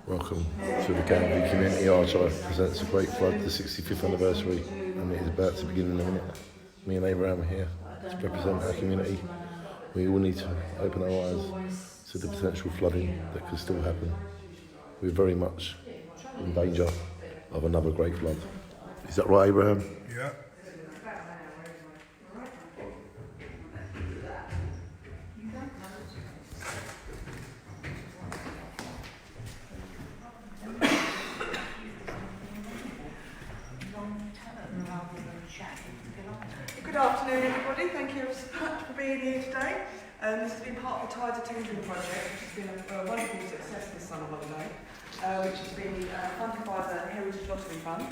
Welcome to the Canvey Community Archive presents a great flood, the 65th anniversary, and it is about to begin in a minute. Me and Abraham are here to represent our community. We all need to open our eyes to the potential flooding that could still happen. We're very much in danger of another great flood. Is that right, Abraham? Yeah. Good afternoon, everybody. Thank you so much for being here today. This has been part of the Tides of Tendring project, which has been a wonderful success this summer holiday, which has been funded by the Heritage Lottery Fund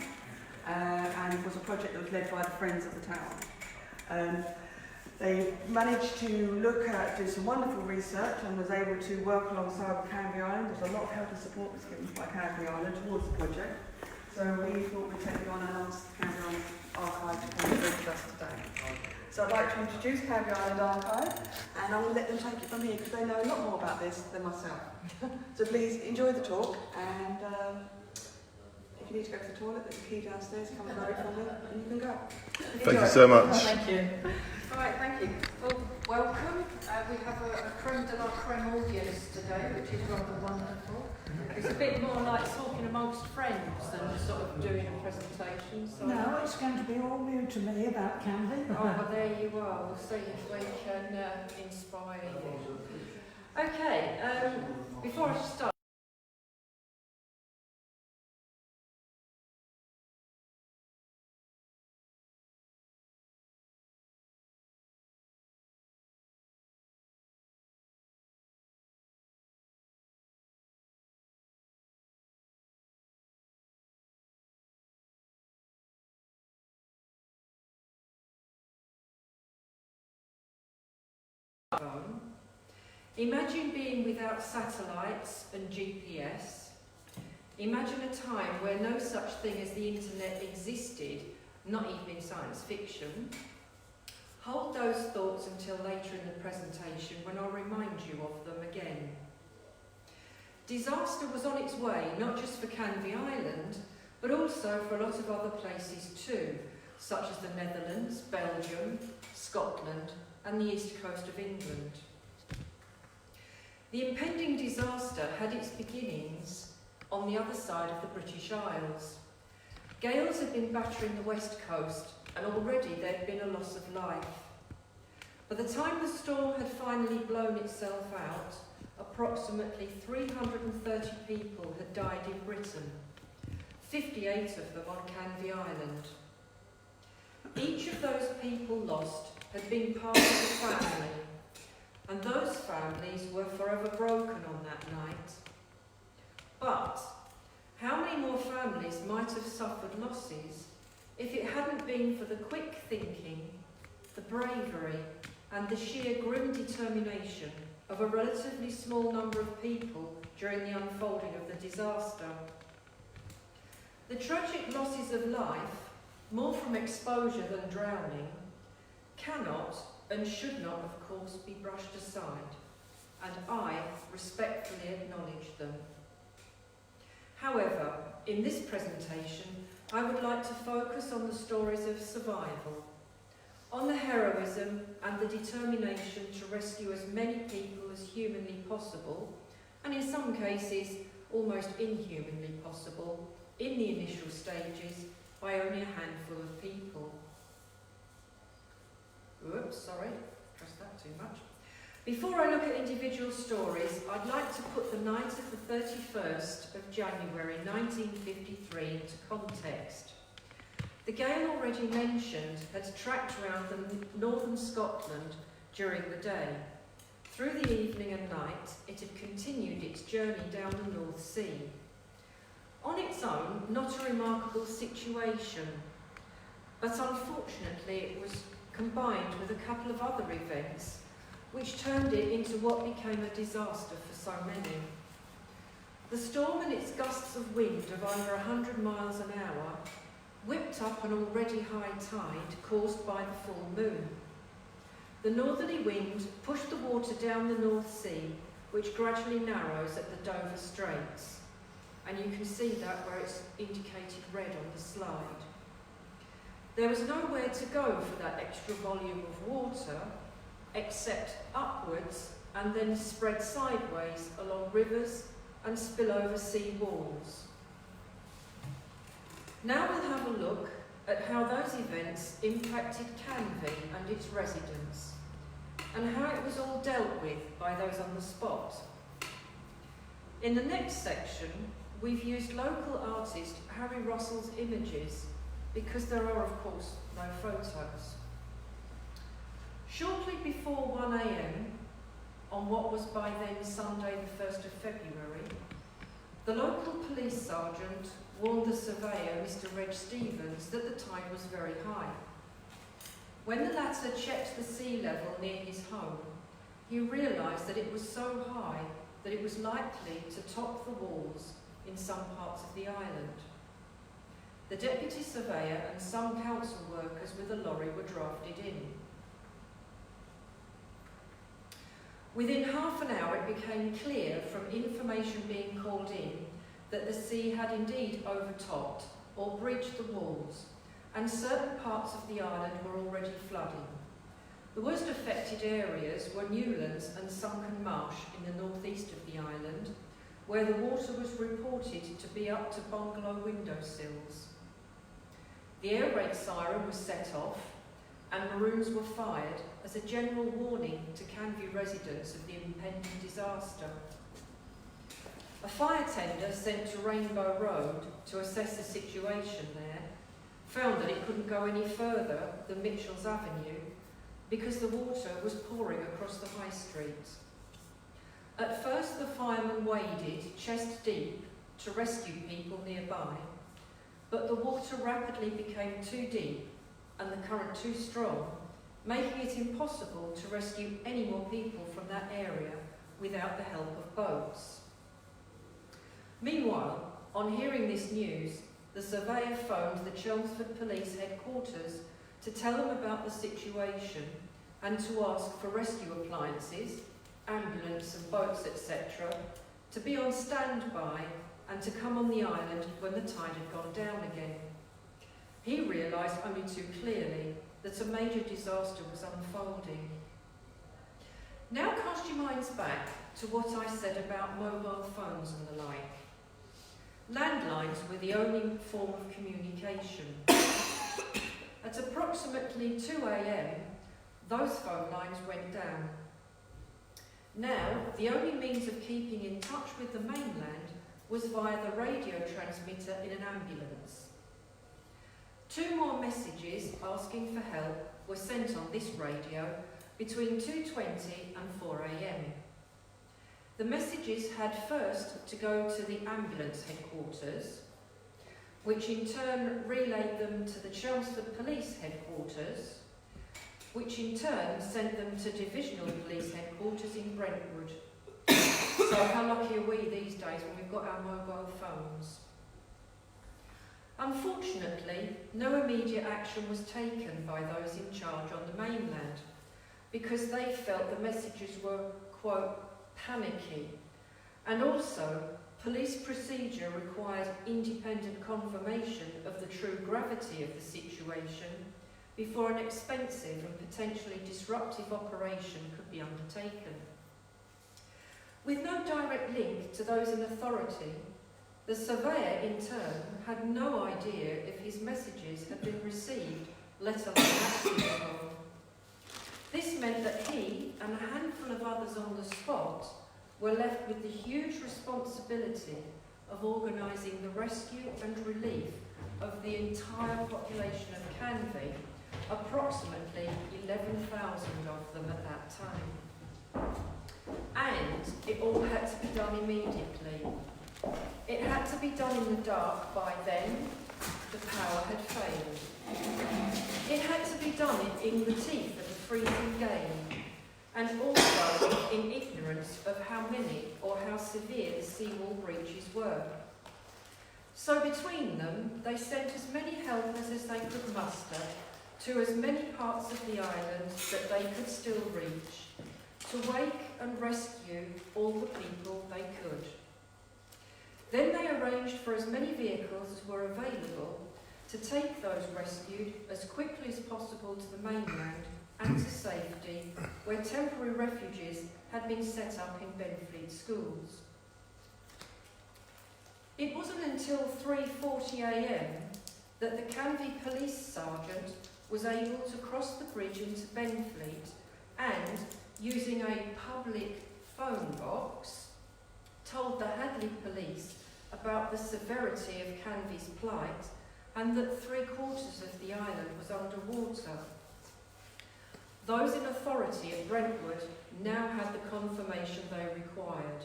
and was a project that was led by the Friends of the Town. They managed to do some wonderful research and was able to work alongside with Canvey Island. There's a lot of help and support was given by Canvey Island towards the project. So we thought we'd take you on and ask the Canvey Island Archive to come and speak with us today. So I'd like to introduce Canvey Island Archive, and I'm going to let them take it from here because they know a lot more about this than myself. So please enjoy the talk, and if you need to go to the toilet, there's a key downstairs, come and grab it from me, and you can go. Thank you so much. Thank you. All right, thank you. Well, welcome. We have a creme de la creme audience today, which is rather wonderful. It's a bit more like talking amongst friends than sort of doing a presentation. So no, it's going to be all new to me about Canvey. Oh, well, there you are. We'll see if we can inspire you. Okay, before I start, imagine being without satellites and GPS. Imagine a time where no such thing as the internet existed, not even in science fiction. Hold those thoughts until later in the presentation when I'll remind you of them again. Disaster was on its way, not just for Canvey Island, but also for a lot of other places too, such as the Netherlands, Belgium, Scotland, and the east coast of England. The impending disaster had its beginnings on the other side of the British Isles. Gales had been battering the west coast, and already there had been a loss of life. By the time the storm had finally blown itself out, approximately 330 people had died in Britain, 58 of them on Canvey Island. Each of those people lost had been part of a family, and those families were forever broken on that night. But how many more families might have suffered losses if it hadn't been for the quick thinking, the bravery, and the sheer grim determination of a relatively small number of people during the unfolding of the disaster? The tragic losses of life, more from exposure than drowning, cannot and should not, of course, be brushed aside, and I respectfully acknowledge them. However, in this presentation, I would like to focus on the stories of survival, on the heroism and the determination to rescue as many people as humanly possible, and in some cases, almost inhumanly possible, in the initial stages, by only a handful of people. Oops, sorry, pressed that too much. Before I look at individual stories, I'd like to put the night of the 31st of January 1953 into context. The gale already mentioned had tracked around northern Scotland during the day. Through the evening and night, it had continued its journey down the North Sea. On its own, not a remarkable situation, but unfortunately it was combined with a couple of other events which turned it into what became a disaster for so many. The storm and its gusts of wind of over 100 miles an hour whipped up an already high tide caused by the full moon. The northerly wind pushed the water down the North Sea, which gradually narrows at the Dover Straits. And you can see that where it's indicated red on the slide. There was nowhere to go for that extra volume of water, except upwards and then spread sideways along rivers and spill over sea walls. Now we'll have a look at how those events impacted Canvey and its residents, and how it was all dealt with by those on the spot. In the next section, we've used local artist Harry Russell's images because there are, of course, no photos. Shortly before 1 a.m, on what was by then Sunday the 1st of February, the local police sergeant warned the surveyor, Mr. Reg Stevens, that the tide was very high. When the latter checked the sea level near his home, he realised that it was so high that it was likely to top the walls in some parts of the island. The deputy surveyor and some council workers with a lorry were drafted in. Within half an hour it became clear from information being called in that the sea had indeed overtopped or breached the walls, and certain parts of the island were already flooding. The worst affected areas were Newlands and sunken marsh in the northeast of the island, where the water was reported to be up to bungalow windowsills. The air raid siren was set off, and maroons were fired as a general warning to Canvey residents of the impending disaster. A fire tender sent to Rainbow Road to assess the situation there found that it couldn't go any further than Mitchell's Avenue because the water was pouring across the high street. At first the firemen waded chest deep to rescue people nearby, but the water rapidly became too deep and the current too strong, making it impossible to rescue any more people from that area without the help of boats. Meanwhile, on hearing this news, the surveyor phoned the Chelmsford Police headquarters to tell them about the situation and to ask for rescue appliances, ambulance and boats, etc., to be on standby and to come on the island when the tide had gone down again. He realised only too clearly that a major disaster was unfolding. Now cast your minds back to what I said about mobile phones and the like. Landlines were the only form of communication. At approximately 2 a.m, those phone lines went down. Now, the only means of keeping in touch with the mainland was via the radio transmitter in an ambulance. 2 more messages asking for help were sent on this radio between 2:20 and 4 a.m. The messages had first to go to the ambulance headquarters, which in turn relayed them to the Chelmsford Police headquarters, which in turn sent them to Divisional Police headquarters in Brentwood. So how lucky are we these days when we've got our mobile phones? Unfortunately, no immediate action was taken by those in charge on the mainland because they felt the messages were, quote, panicky, and also police procedure required independent confirmation of the true gravity of the situation before an expensive and potentially disruptive operation could be undertaken. With no direct link to those in authority, the surveyor in turn had no idea if his messages had been received, let alone acted upon. This meant that he and a handful of others on the spot were left with the huge responsibility of organising the rescue and relief of the entire population of Canvey, approximately 11,000 of them at that time. And it all had to be done immediately. It had to be done in the dark. By then, the power had failed. It had to be done in the teeth of a freezing gale, and also in ignorance of how many or how severe the seawall breaches were. So between them, they sent as many helpers as they could muster to as many parts of the island that they could still reach, to wake and rescue all the people they could. Then they arranged for as many vehicles as were available to take those rescued as quickly as possible to the mainland and to safety, where temporary refuges had been set up in Benfleet schools. It wasn't until 3:40 a.m. that the Canvey police sergeant was able to cross the bridge into Benfleet and, using a public phone box, told the Hadley police about the severity of Canvey's plight and that 3/4 of the island was underwater. Those in authority at Brentwood now had the confirmation they required.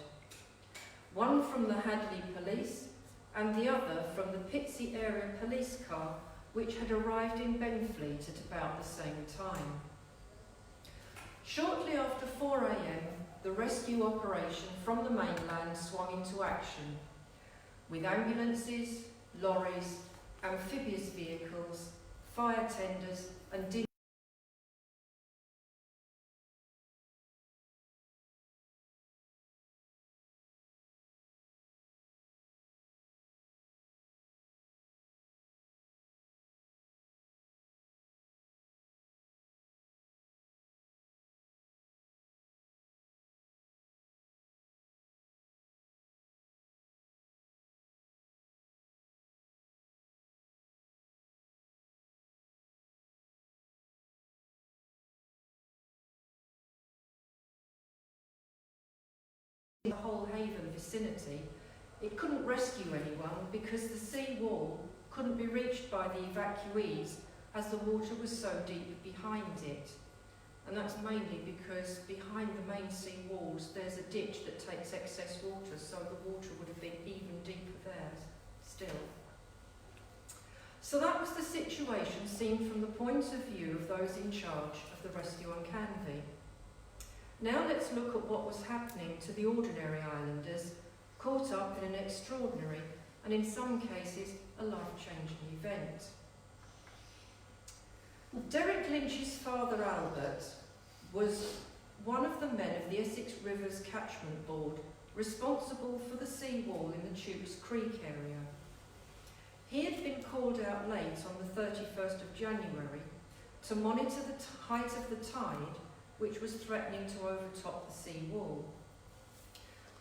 One from the Hadley police and the other from the Pitsea area police car, which had arrived in Benfleet at about the same time. Shortly after 4 a.m, the rescue operation from the mainland swung into action, with ambulances, lorries, amphibious vehicles, fire tenders and in the whole Haven vicinity. It couldn't rescue anyone because the sea wall couldn't be reached by the evacuees as the water was so deep behind it. And that's mainly because behind the main sea walls there's a ditch that takes excess water, so the water would have been even deeper there still. So that was the situation seen from the point of view of those in charge of the rescue on Canvey. Now let's look at what was happening to the ordinary islanders caught up in an extraordinary and in some cases a life-changing event. Derek Lynch's father Albert was one of the men of the Essex Rivers Catchment Board responsible for the sea wall in the Tewkes Creek area. He had been called out late on the 31st of January to monitor the height of the tide which was threatening to overtop the sea wall.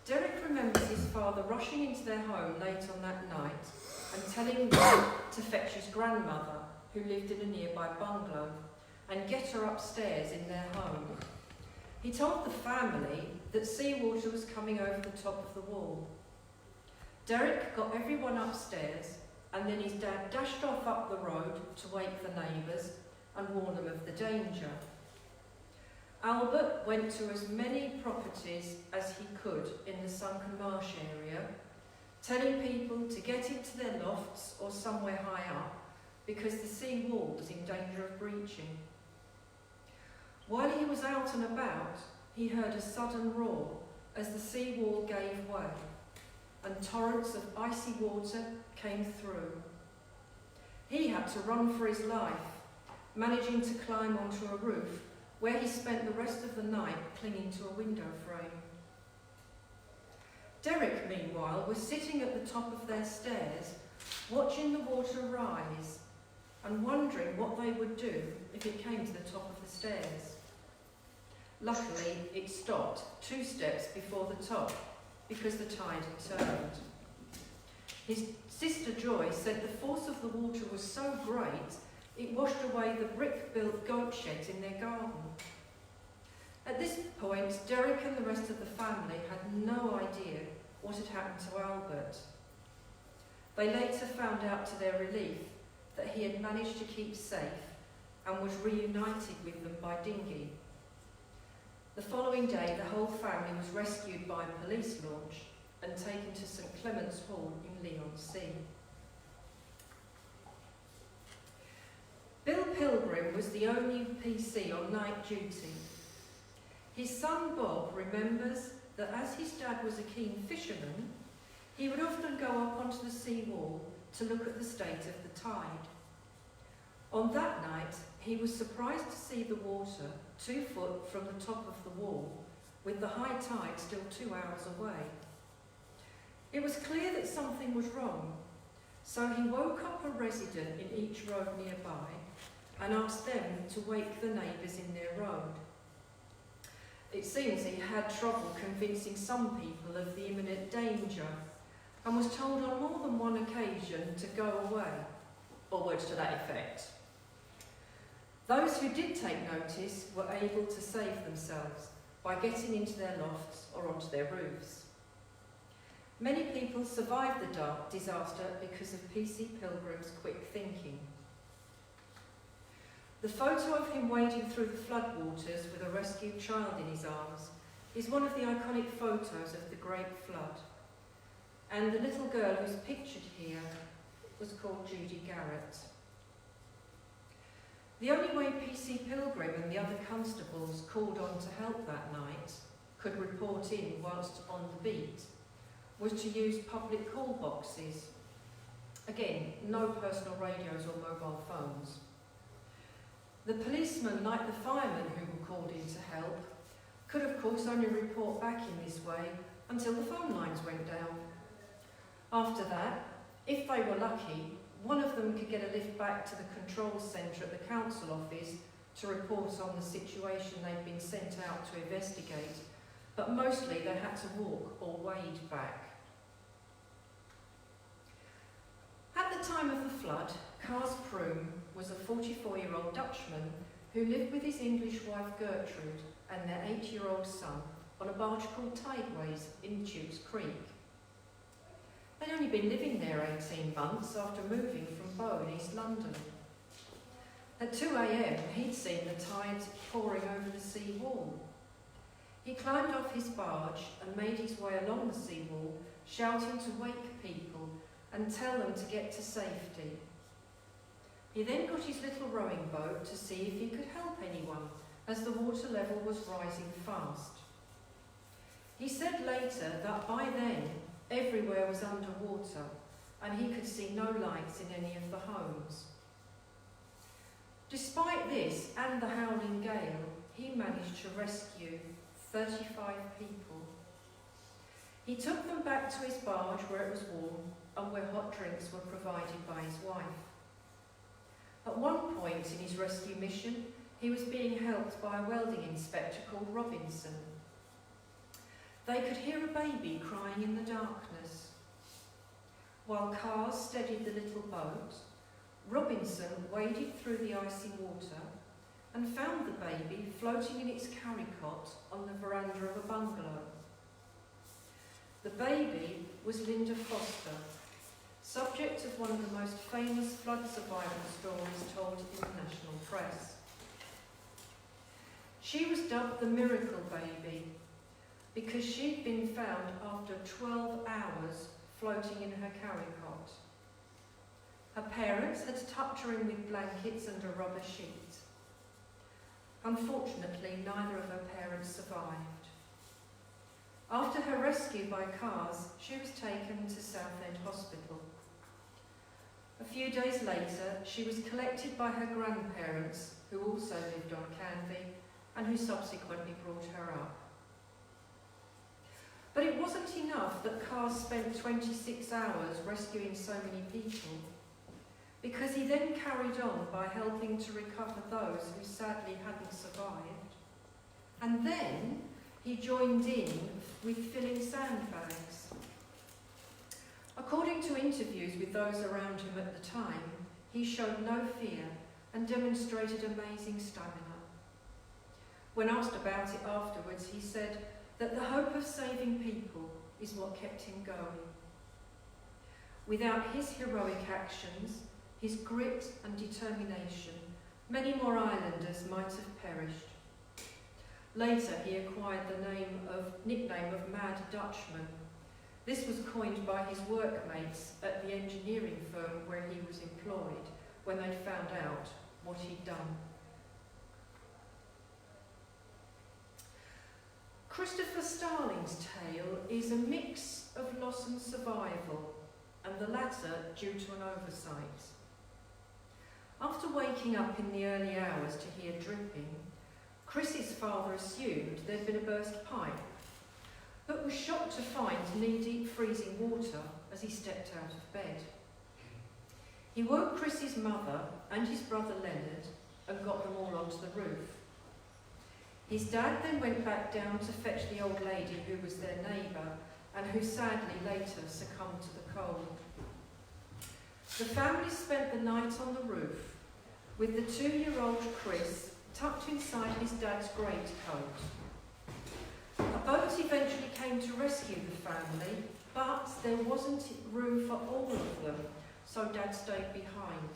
Derek remembers his father rushing into their home late on that night and telling them to fetch his grandmother, who lived in a nearby bungalow, and get her upstairs in their home. He told the family that seawater was coming over the top of the wall. Derek got everyone upstairs, and then his dad dashed off up the road to wake the neighbours and warn them of the danger. Albert went to as many properties as he could in the sunken marsh area, telling people to get into their lofts or somewhere high up because the sea wall was in danger of breaching. While he was out and about, he heard a sudden roar as the sea wall gave way and torrents of icy water came through. He had to run for his life, managing to climb onto a roof where he spent the rest of the night clinging to a window frame. Derek, meanwhile, was sitting at the top of their stairs, watching the water rise and wondering what they would do if it came to the top of the stairs. Luckily, it stopped 2 steps before the top because the tide had turned. His sister Joy said the force of the water was so great it washed away the brick-built goat sheds in their garden. At this point, Derek and the rest of the family had no idea what had happened to Albert. They later found out to their relief that he had managed to keep safe and was reunited with them by dinghy. The following day, the whole family was rescued by a police launch and taken to St Clement's Hall in Leigh-on-Sea. Bill Pilgrim was the only PC on night duty. His son Bob remembers that as his dad was a keen fisherman, he would often go up onto the sea wall to look at the state of the tide. On that night, he was surprised to see the water 2 foot from the top of the wall, with the high tide still 2 hours away. It was clear that something was wrong, so he woke up a resident in each road nearby and asked them to wake the neighbours in their road. It seems he had trouble convincing some people of the imminent danger and was told on more than one occasion to go away, or words to that effect. Those who did take notice were able to save themselves by getting into their lofts or onto their roofs. Many people survived the dark disaster because of PC Pilgrim's quick thinking. The photo of him wading through the floodwaters with a rescued child in his arms is one of the iconic photos of the Great Flood. And the little girl who's pictured here was called Judy Garrett. The only way PC Pilgrim and the other constables called on to help that night could report in whilst on the beat was to use public call boxes. Again, no personal radios or mobile phones. The policemen, like the firemen who were called in to help, could of course only report back in this way until the phone lines went down. After that, if they were lucky, one of them could get a lift back to the control centre at the council office to report on the situation they'd been sent out to investigate, but mostly they had to walk or wade back. At the time of the flood, Cars Kroom was a 44-year-old Dutchman who lived with his English wife Gertrude and their 8-year-old son on a barge called Tideways in Tewkes Creek. They'd only been living there 18 months after moving from Bow in East London. At 2 a.m, he'd seen the tides pouring over the sea wall. He climbed off his barge and made his way along the sea wall, shouting to wake people and tell them to get to safety. He then got his little rowing boat to see if he could help anyone, as the water level was rising fast. He said later that by then everywhere was underwater and he could see no lights in any of the homes. Despite this and the howling gale, he managed to rescue 35 people. He took them back to his barge where it was warm and where hot drinks were provided by his wife. At one point in his rescue mission, he was being helped by a welding inspector called Robinson. They could hear a baby crying in the darkness. While Cars steadied the little boat, Robinson waded through the icy water and found the baby floating in its carry cot on the veranda of a bungalow. The baby was Linda Foster, subject of one of the most famous flood survival stories told in the national press. She was dubbed the Miracle Baby because she'd been found after 12 hours floating in her carry cot. Her parents had tucked her in with blankets and a rubber sheet. Unfortunately, neither of her parents survived. After her rescue by Cars, she was taken to Southend Hospital. A few days later, she was collected by her grandparents, who also lived on Canvey, and who subsequently brought her up. But it wasn't enough that Cars spent 26 hours rescuing so many people, because he then carried on by helping to recover those who sadly hadn't survived. And then he joined in with filling sandbags. According to interviews with those around him at the time, he showed no fear and demonstrated amazing stamina. When asked about it afterwards, he said that the hope of saving people is what kept him going. Without his heroic actions, his grit and determination, many more islanders might have perished. Later, he acquired the nickname of Mad Dutchman. This was coined by his workmates at the engineering firm where he was employed when they'd found out what he'd done. Christopher Starling's tale is a mix of loss and survival, and the latter due to an oversight. After waking up in the early hours to hear dripping, Chris's father assumed there'd been a burst pipe, but was shocked to find knee-deep freezing water as he stepped out of bed. He woke Chris's mother and his brother Leonard and got them all onto the roof. His dad then went back down to fetch the old lady who was their neighbour and who sadly later succumbed to the cold. The family spent the night on the roof with the 2-year-old Chris tucked inside his dad's greatcoat. A boat eventually came to rescue the family, but there wasn't room for all of them, so Dad stayed behind.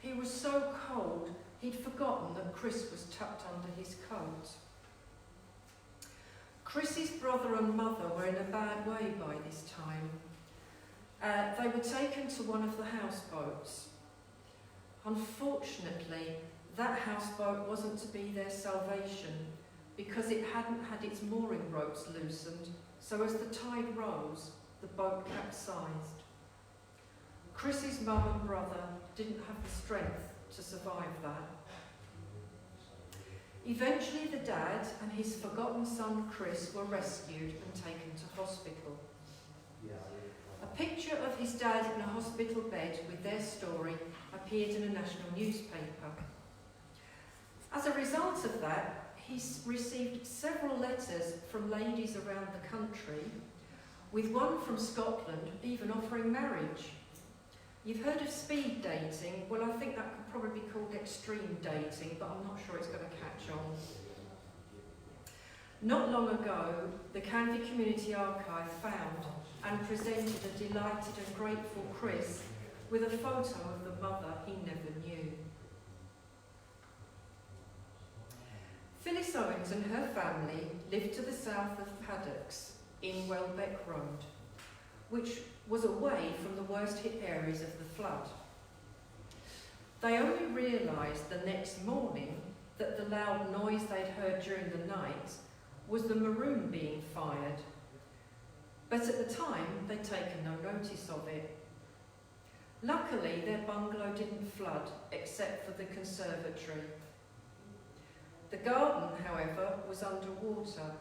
He was so cold, he'd forgotten that Chris was tucked under his coat. Chris's brother and mother were in a bad way by this time. They were taken to one of the houseboats. Unfortunately, that houseboat wasn't to be their salvation because it hadn't had its mooring ropes loosened, so as the tide rose, the boat capsized. Chris's mum and brother didn't have the strength to survive that. Eventually the dad and his forgotten son Chris were rescued and taken to hospital. A picture of his dad in a hospital bed with their story appeared in a national newspaper. As a result of that, he's received several letters from ladies around the country, with one from Scotland even offering marriage. You've heard of speed dating. Well, I think that could probably be called extreme dating, but I'm not sure it's going to catch on. Not long ago, the Canvey Community Archive found and presented a delighted and grateful Chris with a photo of the mother he never knew. Phyllis Owens and her family lived to the south of Paddocks in Welbeck Road, which was away from the worst hit areas of the flood. They only realised the next morning that the loud noise they'd heard during the night was the maroon being fired, but at the time they'd taken no notice of it. Luckily, their bungalow didn't flood except for the conservatory. The garden, however, was underwater,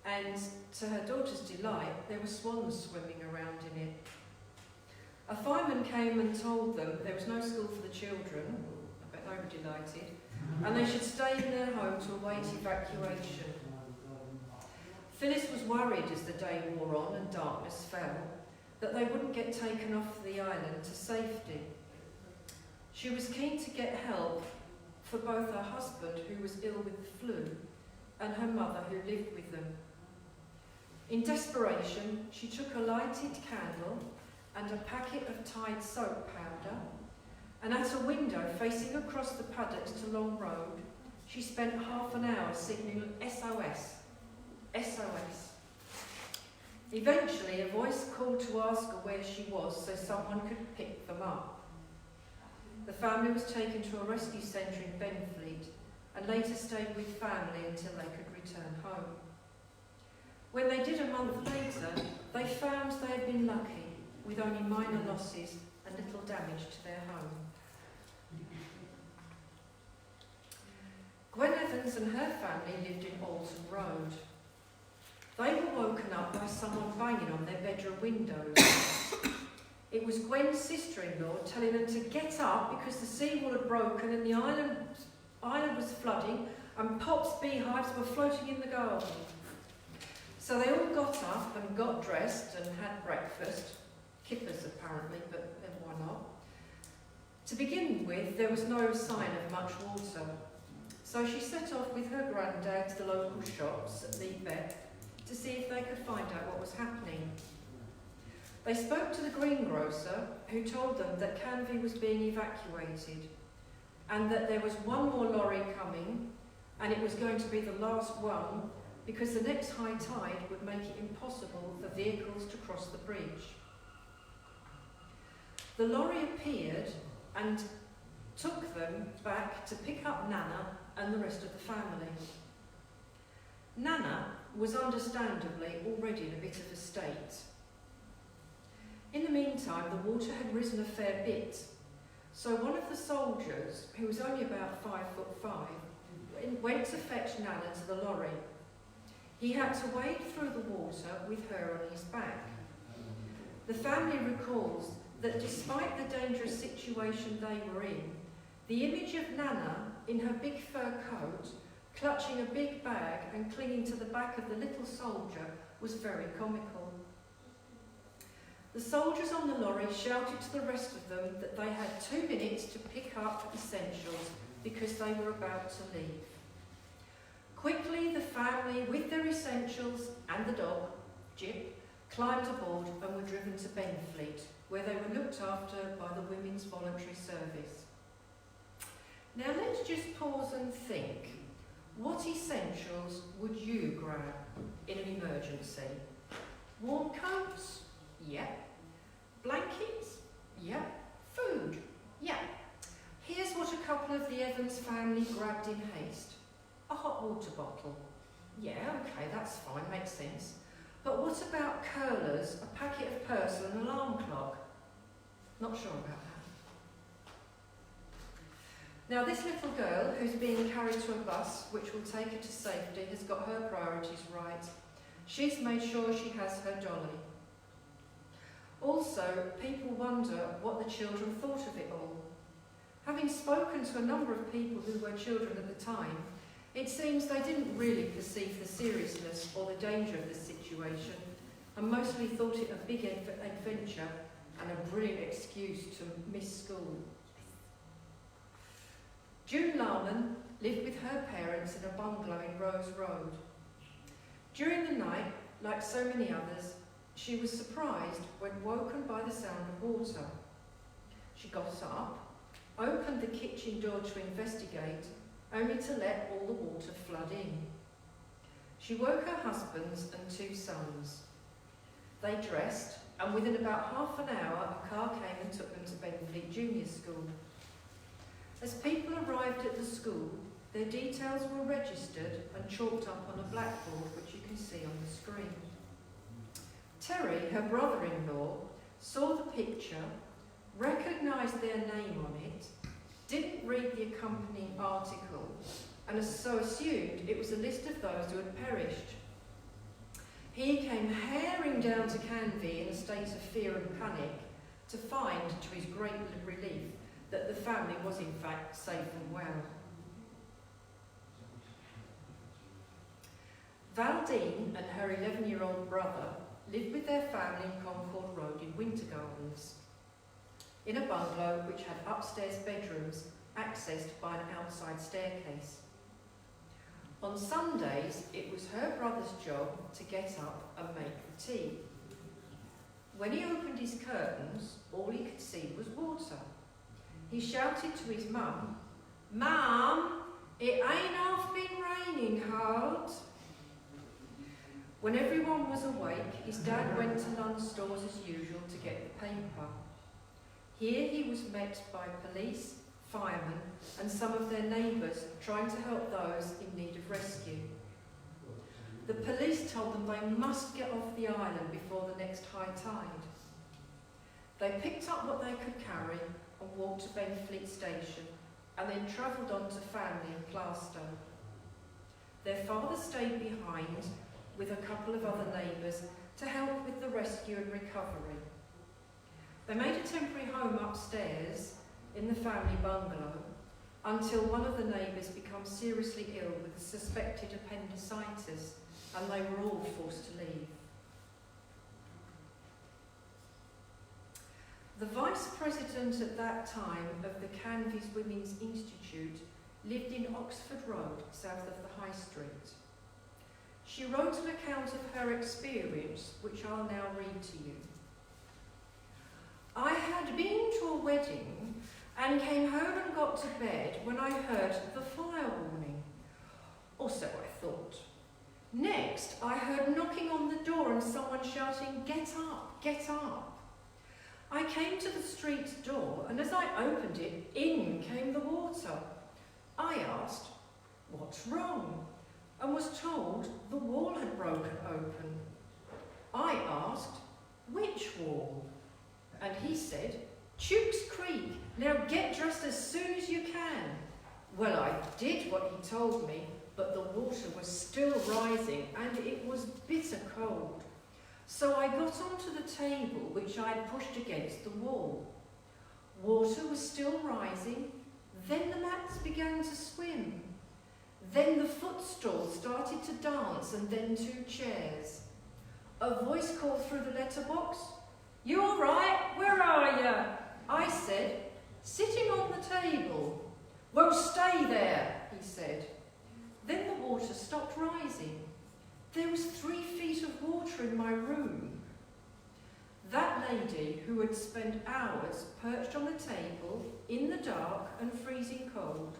and to her daughter's delight, there were swans swimming around in it. A fireman came and told them there was no school for the children, I bet they were delighted, and they should stay in their home to await evacuation. Phyllis was worried as the day wore on and darkness fell that they wouldn't get taken off the island to safety. She was keen to get help for both her husband, who was ill with the flu, and her mother, who lived with them. In desperation, she took a lighted candle and a packet of Tide soap powder, and at a window facing across the paddocks to Long Road, she spent half an hour signalling SOS. SOS. Eventually, a voice called to ask her where she was so someone could pick them up. The family was taken to a rescue centre in Benfleet and later stayed with family until they could return home. When they did a month later, they found they had been lucky, with only minor losses and little damage to their home. Gwen Evans and her family lived in Alton Road. They were woken up by someone banging on their bedroom windows. It was Gwen's sister-in-law telling them to get up because the seawall had broken and the island was flooding and Pop's beehives were floating in the garden. So they all got up and got dressed and had breakfast. Kippers apparently, but then why not? To begin with, there was no sign of much water. So she set off with her granddad to the local shops at Leebeck to see if they could find out what was happening. They spoke to the greengrocer, who told them that Canvey was being evacuated and that there was one more lorry coming and it was going to be the last one because the next high tide would make it impossible for vehicles to cross the bridge. The lorry appeared and took them back to pick up Nana and the rest of the family. Nana was understandably already in a bit of a state. In the meantime, the water had risen a fair bit, So one of the soldiers, who was only about 5'5", went to fetch Nana to the lorry. He had to wade through the water with her on his back. The family recalls that despite the dangerous situation they were in, the image of Nana in her big fur coat, clutching a big bag and clinging to the back of the little soldier, was very comical. The soldiers on the lorry shouted to the rest of them that they had 2 minutes to pick up essentials because they were about to leave. Quickly, the family, with their essentials and the dog, Jip, climbed aboard and were driven to Benfleet, where they were looked after by the Women's Voluntary Service. Now let's just pause and think. What essentials would you grab in an emergency? Warm coats? Yep. Blankets? Yep. Food? Yep. Here's what a couple of the Evans family grabbed in haste. A hot water bottle. Yeah, okay, that's fine, makes sense. But what about curlers, a packet of purse and an alarm clock? Not sure about that. Now this little girl, who's being carried to a bus which will take her to safety, has got her priorities right. She's made sure she has her dolly. Also, people wonder what the children thought of it all. Having spoken to a number of people who were children at the time, it seems they didn't really perceive the seriousness or the danger of the situation, and mostly thought it a big adventure and a brilliant excuse to miss school. June Larman lived with her parents in a bungalow in Rose Road. During the night, like so many others, she was surprised when woken by the sound of water. She got up, opened the kitchen door to investigate, only to let all the water flood in. She woke her husbands and 2 sons. They dressed, and within about half an hour, a car came and took them to Benfleet Junior School. As people arrived at the school, their details were registered and chalked up on a blackboard, which you can see on the screen. Terry, her brother-in-law, saw the picture, recognised their name on it, didn't read the accompanying article, and so assumed it was a list of those who had perished. He came haring down to Canvey in a state of fear and panic to find, to his great relief, that the family was in fact safe and well. Valdine and her 11-year-old brother lived with their family in Concord Road in Winter Gardens, in a bungalow which had upstairs bedrooms accessed by an outside staircase. On Sundays, it was her brother's job to get up and make the tea. When he opened his curtains, all he could see was water. He shouted to his mum, "Mum, it ain't half been raining hard." When everyone was awake, his dad went to London stores as usual to get the paper. Here he was met by police, firemen and some of their neighbours trying to help those in need of rescue. The police told them they must get off the island before the next high tide. They picked up what they could carry and walked to Benfleet Station and then travelled on to Family and Plaistow. Their father stayed behind with a couple of other neighbours to help with the rescue and recovery. They made a temporary home upstairs in the family bungalow until one of the neighbours became seriously ill with a suspected appendicitis and they were all forced to leave. The vice president at that time of the Canvey's Women's Institute lived in Oxford Road, south of the High Street. She wrote an account of her experience, which I'll now read to you. "I had been to a wedding and came home and got to bed when I heard the fire warning. Or so I thought. Next, I heard knocking on the door and someone shouting, 'Get up, get up.' I came to the street door, and as I opened it, in came the water. I asked, 'What's wrong?' and was told the wall had broken open. I asked, 'Which wall?' and he said, "Chooks Creek, now get dressed as soon as you can." Well, I did what he told me, but the water was still rising and it was bitter cold. So I got onto the table which I had pushed against the wall. Water was still rising, then the mats began to swim. Then the footstool started to dance, and then 2 chairs. A voice called through the letterbox, "You all right? Where are you?" I said, "Sitting on the table." "Well, stay there," he said. Then the water stopped rising. There was 3 feet of water in my room. That lady, who had spent hours perched on the table in the dark and freezing cold,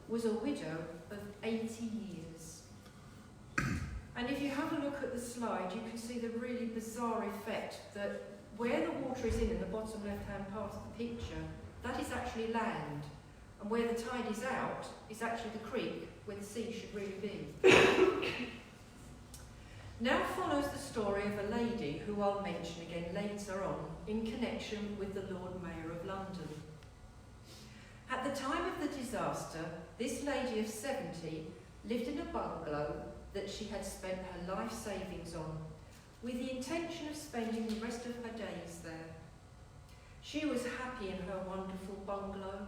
was a widow of 80 years. And if you have a look at the slide, you can see the really bizarre effect that where the water is in the bottom left-hand part of the picture, that is actually land. And where the tide is out is actually the creek, where the sea should really be. Now follows the story of a lady who I'll mention again later on in connection with the Lord Mayor of London. At the time of the disaster, this lady of 70 lived in a bungalow that she had spent her life savings on, with the intention of spending the rest of her days there. She was happy in her wonderful bungalow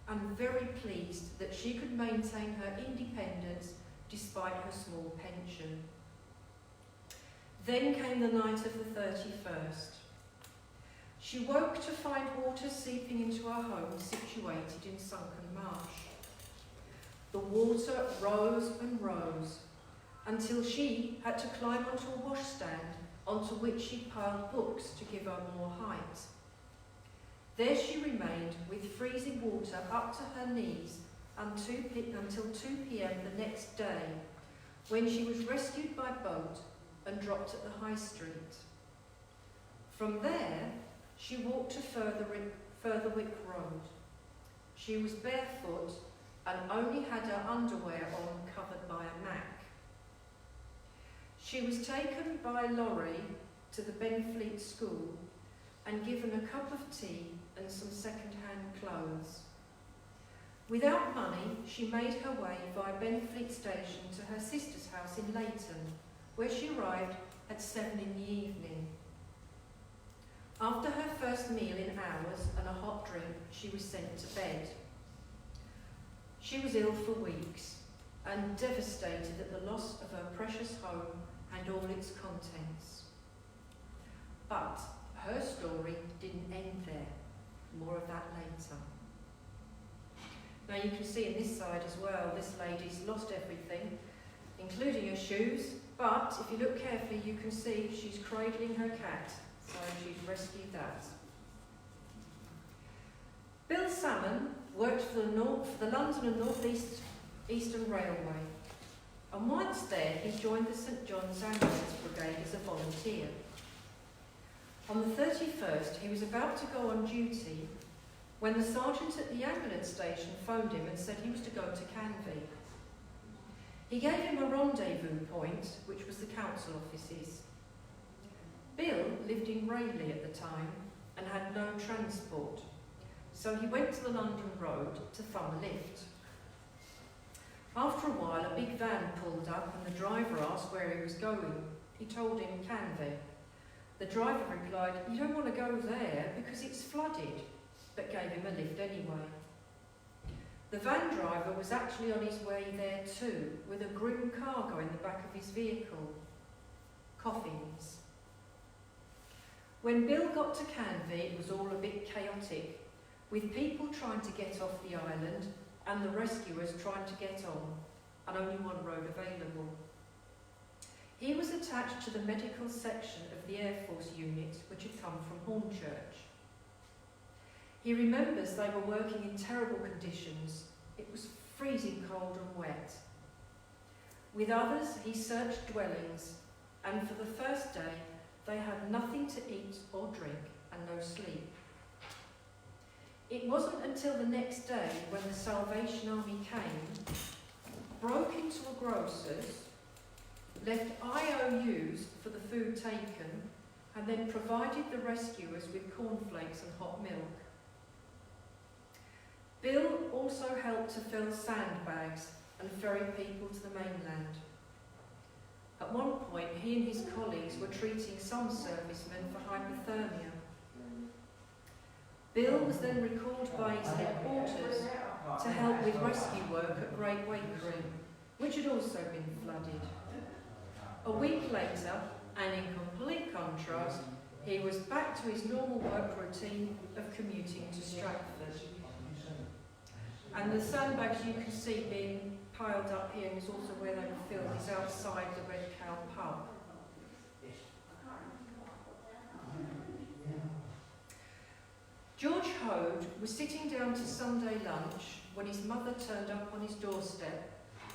and very pleased that she could maintain her independence despite her small pension. Then came the night of the 31st. She woke to find water seeping into her home situated in Sunken Marsh. The water rose and rose until she had to climb onto a washstand onto which she piled books to give her more height. There she remained with freezing water up to her knees until 2 p.m. the next day, when she was rescued by boat and dropped at the High Street. From there, she walked to Furtherwick Road. She was barefoot and only had her underwear on covered by a mac. She was taken by lorry to the Benfleet School and given a cup of tea and some second-hand clothes. Without money, she made her way via Benfleet Station to her sister's house in Leighton, where she arrived at 7 in the evening. After her first meal in hours and a hot drink, she was sent to bed. She was ill for weeks and devastated at the loss of her precious home and all its contents. But her story didn't end there. More of that later. Now you can see on this side as well, this lady's lost everything, including her shoes, but if you look carefully you can see she's cradling her cat, so she's rescued that. Bill Salmon worked for the London and North Eastern Railway, and once there he joined the St John's Ambulance Brigade as a volunteer. On the 31st he was about to go on duty when the sergeant at the ambulance station phoned him and said he was to go to Canvey. He gave him a rendezvous point, which was the council offices. Bill lived in Rayleigh at the time and had no transport, so he went to the London Road to thumb a lift. After a while, a big van pulled up and the driver asked where he was going. He told him Canvey. The driver replied, "You don't want to go there because it's flooded," but gave him a lift anyway. The van driver was actually on his way there too, with a grim cargo in the back of his vehicle. Coffins. When Bill got to Canvey, it was all a bit chaotic, with people trying to get off the island and the rescuers trying to get on, and only one road available. He was attached to the medical section of the Air Force unit, which had come from Hornchurch. He remembers they were working in terrible conditions. It was freezing cold and wet. With others, he searched dwellings, and for the first day, they had nothing to eat or drink and no sleep. It wasn't until the next day when the Salvation Army came, broke into a grocer's, left IOUs for the food taken, and then provided the rescuers with cornflakes and hot milk. Bill also helped to fill sandbags and ferry people to the mainland. At one point, he and his colleagues were treating some servicemen for hypothermia. Bill was then recalled by his headquarters to help with rescue work at Great Wakering, which had also been flooded. A week later, and in complete contrast, he was back to his normal work routine of commuting to Stratford. And the sandbags you can see being piled up here, and is also where they were filled, is outside the Red Cow pub. George Hode was sitting down to Sunday lunch when his mother turned up on his doorstep,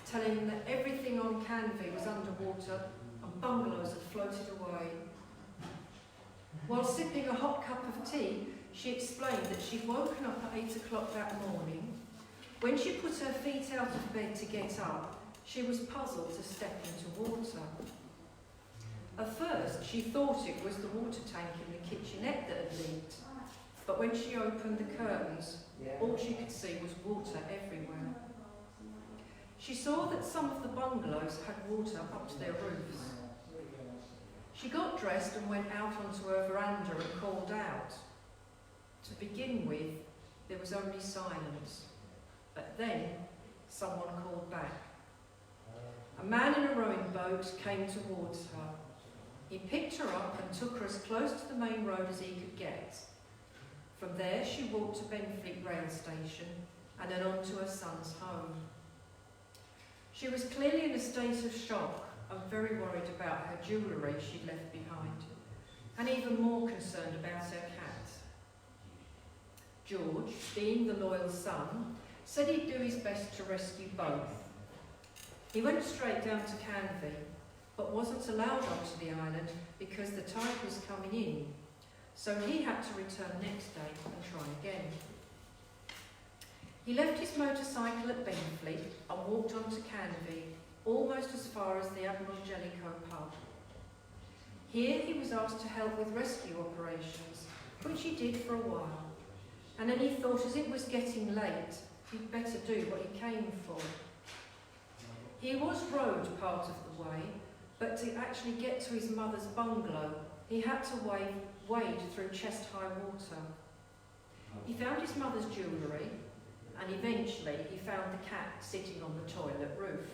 telling him that everything on Canvey was underwater and bungalows had floated away. While sipping a hot cup of tea, she explained that she'd woken up at 8 o'clock that morning. When she put her feet out of bed to get up, she was puzzled to step into water. At first, she thought it was the water tank in the kitchenette that had leaked, but when she opened the curtains, all she could see was water everywhere. She saw that some of the bungalows had water up to their roofs. She got dressed and went out onto her veranda and called out. To begin with, there was only silence, but then someone called back. A man in a rowing boat came towards her. He picked her up and took her as close to the main road as he could get. From there, she walked to Benfleet rail station and then on to her son's home. She was clearly in a state of shock and very worried about her jewellery she'd left behind, and even more concerned about her cat. George, being the loyal son, said he'd do his best to rescue both. He went straight down to Canvey, but wasn't allowed onto the island because the tide was coming in, so he had to return next day and try again. He left his motorcycle at Benfleet and walked on to Canvey, almost as far as the Admiral Jellicoe pub. Here he was asked to help with rescue operations, which he did for a while, and then he thought as it was getting late, he'd better do what he came for. He was rowed part of the way, but to actually get to his mother's bungalow, he had to wade through chest-high water. He found his mother's jewellery, and eventually he found the cat sitting on the toilet roof.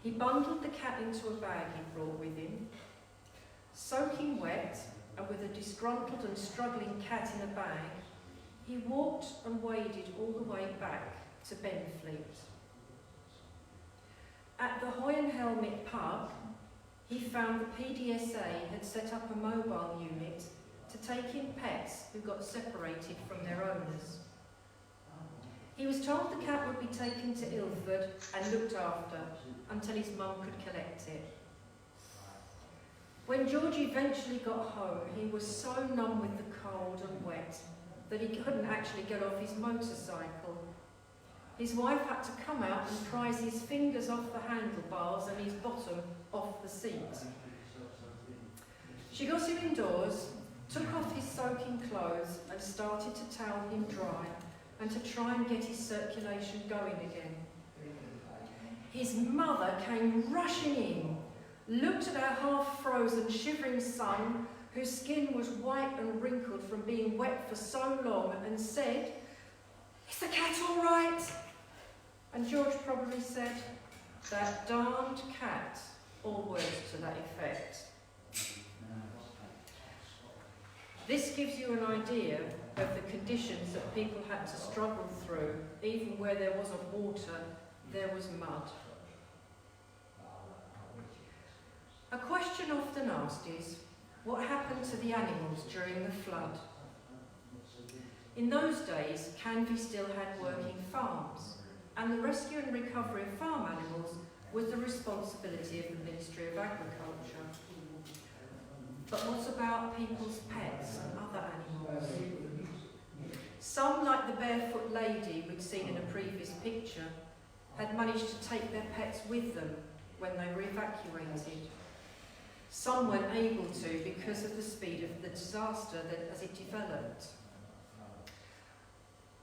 He bundled the cat into a bag he brought with him. Soaking wet, and with a disgruntled and struggling cat in a bag, he walked and waded all the way back to Benfleet. At the Hoy and Helmet pub, he found the PDSA had set up a mobile unit to take in pets who got separated from their owners. He was told the cat would be taken to Ilford and looked after until his mum could collect it. When George eventually got home, he was so numb with the cold and wet that he couldn't actually get off his motorcycle. His wife had to come out and prise his fingers off the handlebars and his bottom off the seat. She got him indoors, took off his soaking clothes and started to towel him dry and to try and get his circulation going again. His mother came rushing in, looked at her half-frozen, shivering son, whose skin was white and wrinkled from being wet for so long, and said, "Is the cat all right?" And George probably said, "That darned cat," or words to that effect. This gives you an idea of the conditions that people had to struggle through. Even where there wasn't water, there was mud. A question often asked is, what happened to the animals during the flood? In those days, Canvey still had working farms, and the rescue and recovery of farm animals was the responsibility of the Ministry of Agriculture. But what about people's pets and other animals? Some, like the barefoot lady we'd seen in a previous picture, had managed to take their pets with them when they were evacuated. Some weren't able to because of the speed of the disaster as it developed.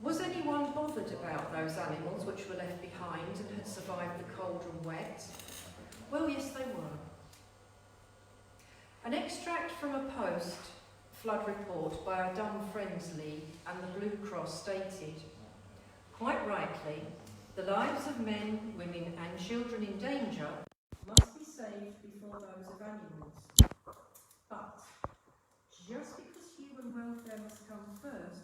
Was anyone bothered about those animals which were left behind and had survived the cold and wet? Well, yes, they were. An extract from a post-flood report by our Dumb Friends League and the Blue Cross stated, quite rightly, the lives of men, women and children in danger must be saved before those of animals. But just because human welfare must come first,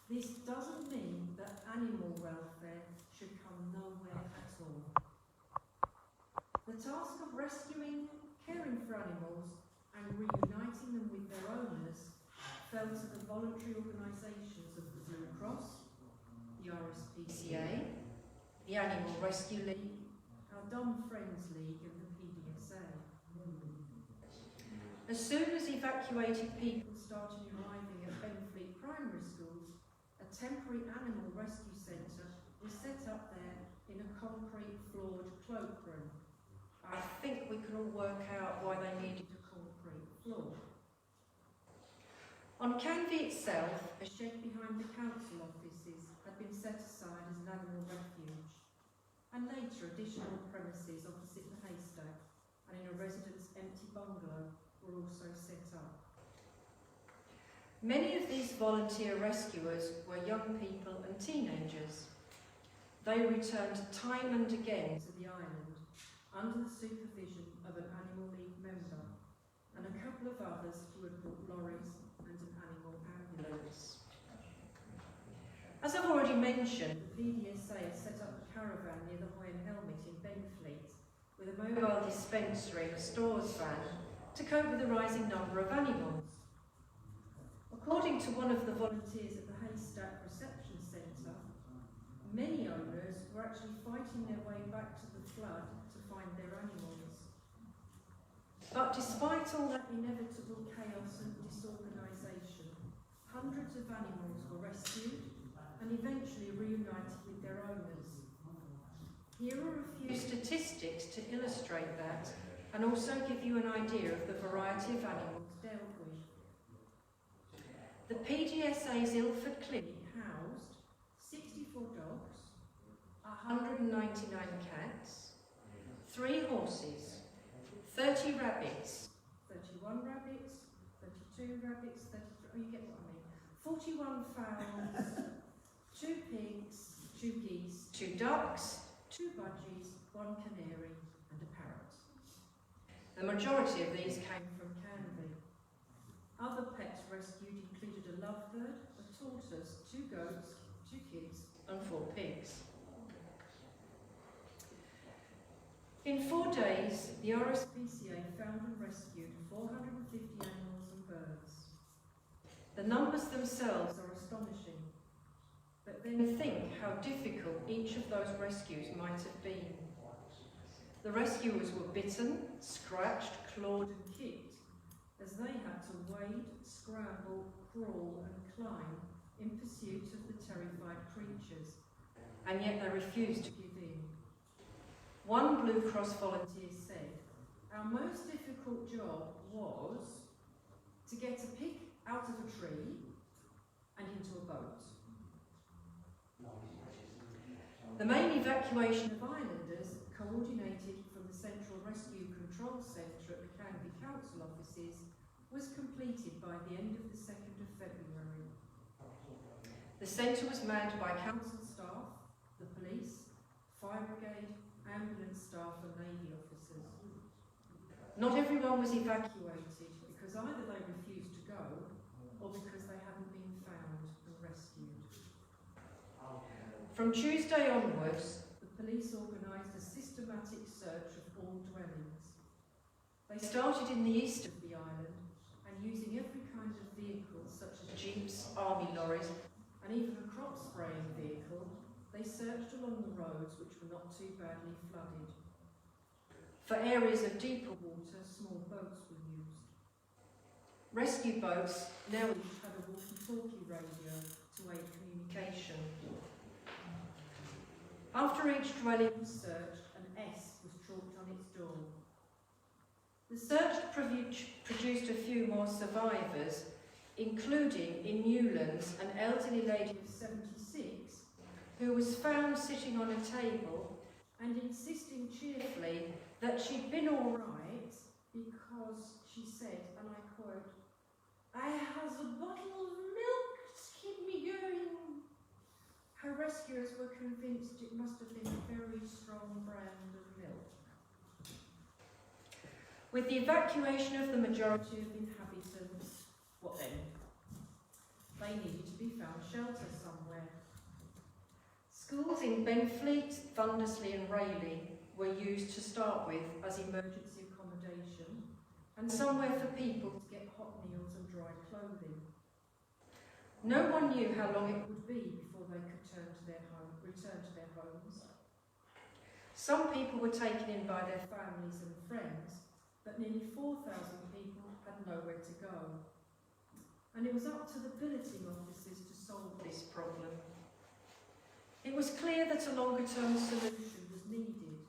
this doesn't mean that animal welfare should come nowhere at all. The task of rescuing, caring for animals and reuniting them with their owners fell to the voluntary organisations of the Blue Cross, the RSPCA, the Animal Rescue League, our Dumb Friends League and the PDSA. As soon as evacuated people started arriving at Benfleet Primary Schools, a temporary animal rescue centre was set up there in a concrete floored cloakroom. I think we can all work out why they needed a concrete floor. On Canvey itself, a shed behind the council offices had been set aside as an animal refuge, and later additional premises opposite the haystack and in a resident's empty bungalow were also set up. Many of these volunteer rescuers were young people and teenagers. They returned time and again to the island under the supervision of an Animal League member and a couple of others who had brought lorries and an animal ambulance. As I've already mentioned, the PDSA had set up a caravan near the Hoy and Helmet in Benfleet with a mobile dispensary and a stores van to cope with the rising number of animals. According to one of the volunteers at the Haystack Reception Centre, many owners were actually fighting their way back to the flood to find their animals. But despite all that inevitable chaos and disorganisation, hundreds of animals were rescued and eventually reunited with their owners. Here are a few statistics to illustrate that and also give you an idea of the variety of animals dealt with. The PDSA's Ilford Clinic housed 64 dogs, 199 cats, 3 horses, 30 rabbits, 31 rabbits, 32 rabbits, 33, you get what I mean, 41 fowls, 2 pigs, 2 geese, 2 ducks, 2 budgies, 1 canary and a parrot. The majority of these came from Canvey. Other pets rescued included a lovebird, a tortoise, 2 goats, 2 kids and 4 pigs. In 4 days, the RSPCA found and rescued 450 animals and birds. The numbers themselves are astonishing, but then think how difficult each of those rescues might have been. The rescuers were bitten, scratched, clawed and kicked as they had to wade, scramble, crawl and climb in pursuit of the terrified creatures, and yet they refused to give in. One Blue Cross volunteer said, "Our most difficult job was to get a pig out of a tree and into a boat." The main evacuation of islanders, coordinated from the Central Rescue Control Centre at the Canvey Council offices, was completed by the end of the 2nd of February. The centre was manned by council staff, the police, fire brigade, ambulance staff and Navy officers. Not everyone was evacuated because either they refused to go or because they hadn't been found and rescued. From Tuesday onwards, the police organised a systematic search of all dwellings. They started in the east of the island and using every kind of vehicle such as jeeps, army lorries and even a crop spraying vehicle, they searched along the roads which were not too badly flooded. For areas of deeper water, small boats were used. Rescue boats now each had a walkie-talkie radio to aid communication. After each dwelling was searched, an S was chalked on its door. The search produced a few more survivors, including in Newlands an elderly lady of 76 who was found sitting on a table and insisting cheerfully that she'd been all right because she said, and I quote, "I has a bottle of milk to keep me going." Her rescuers were convinced it must have been a very strong brand of milk. With the evacuation of the majority of inhabitants, what then? They needed to be found shelter somewhere. Schools in Benfleet, Thundersley and Rayleigh were used to start with as emergency accommodation and somewhere for people to get hot meals and dry clothing. No one knew how long it would be before they could return to their homes. Some people were taken in by their families and friends, but nearly 4,000 people had nowhere to go. And it was up to the billeting officers to solve this problem. It was clear that a longer-term solution was needed,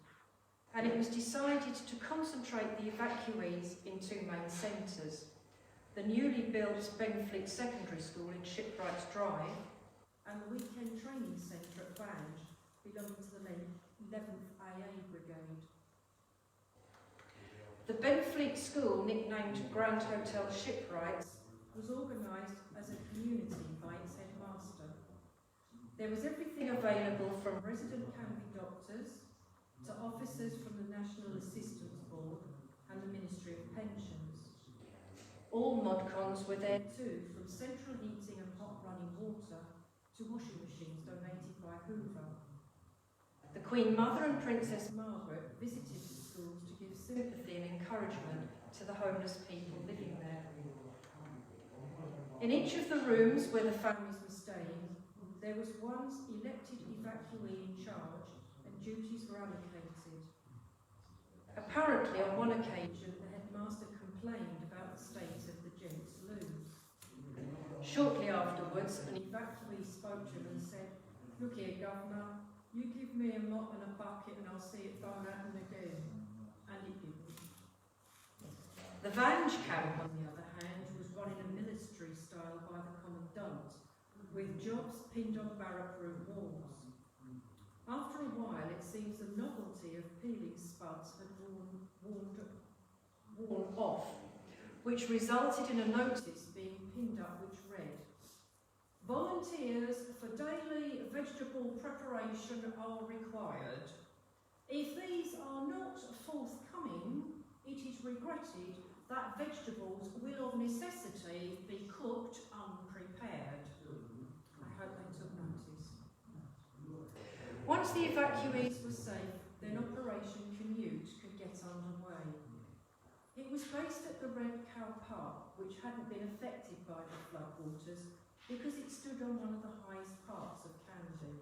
and it was decided to concentrate the evacuees in two main centres: the newly built Benfleet Secondary School in Shipwrights Drive and the Weekend Training Centre at Vange, belonging to the 11th AA Brigade. The Benfleet School, nicknamed Grand Hotel Shipwrights, was organised as a community by its headmaster. There was everything available from resident Canvey doctors to officers from the National Assistance Board and the Ministry of Pensions. All modcons were there too, from central heating and hot running water to washing machines donated by Hoover. The Queen Mother and Princess Margaret visited the schools to give sympathy and encouragement to the homeless people living there. In each of the rooms where the families were staying, there was one elected evacuee in charge and duties were allocated. Apparently, on one occasion, the headmaster complained about the state of the gents' loo. Shortly afterwards, an evacuee spoke to him and said, "Look here, Governor, you give me a mop and a bucket and I'll see it don't happen again." And it didn't. The Vange camp, on the other hand, was run in a military style by the commandant, with jobs pinned on barrack room walls. After a while, it seems the novelty of peeling spuds had worn off, which resulted in a notice being pinned up which read, "Volunteers for daily vegetable preparation are required. If these are not forthcoming, it is regretted that vegetables will of necessity be cooked unprepared." I hope they took notice. Once the evacuees were safe, then Operation Commute could get underway. It was based at the Red Cow Park, which hadn't been affected by the floodwaters because it stood on one of the highest parts of Canvey.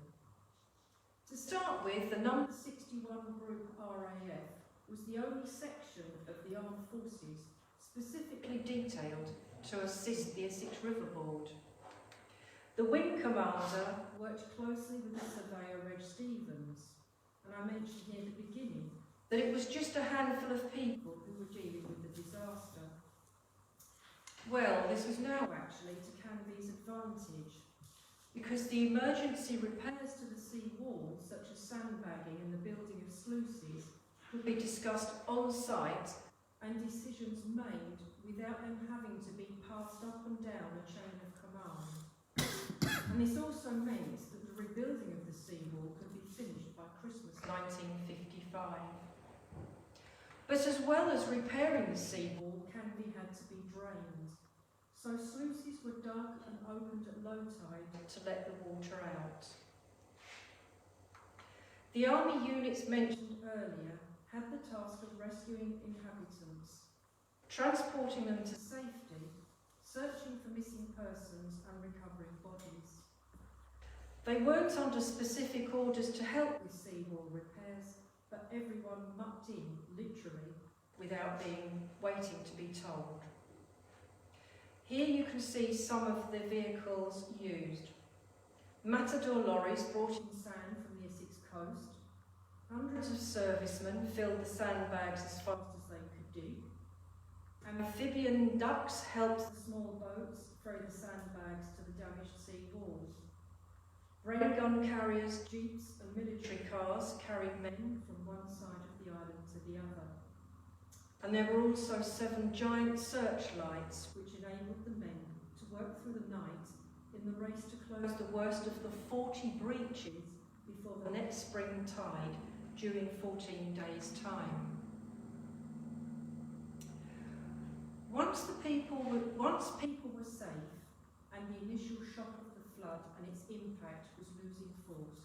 To start with, the number 61 Group RAF was the only section of the armed forces specifically detailed to assist the Essex River Board. The wing commander worked closely with the surveyor Reg Stevens, and I mentioned here at the beginning that it was just a handful of people who were dealing with the disaster. Well, this was now actually to Canvey's advantage, because the emergency repairs to the sea walls, such as sandbagging and the building of sluices, could be discussed on site and decisions made without them having to be passed up and down a chain of command. And this also meant that the rebuilding of the seawall could be finished by Christmas 1955. But as well as repairing the seawall, Canvey had to be drained. So sluices were dug and opened at low tide to let the water out. The army units mentioned earlier had the task of rescuing inhabitants, transporting them to safety, searching for missing persons and recovering bodies. They weren't under specific orders to help with seawall repairs, but everyone mucked in, literally, without waiting to be told. Here you can see some of the vehicles used. Matador lorries brought in sand from the Essex coast. Hundreds of servicemen filled the sandbags as fast as they could dig. And Amphibian ducks helped the small boats ferry the sandbags to the damaged sea walls. Ray gun carriers, jeeps and military cars carried men from one side of the island to the other. And there were also 7 giant searchlights which enabled the men to work through the night in the race to close the worst of the 40 breaches before the next spring tide during 14 days' time. Once people were safe and the initial shock of the flood and its impact was losing force,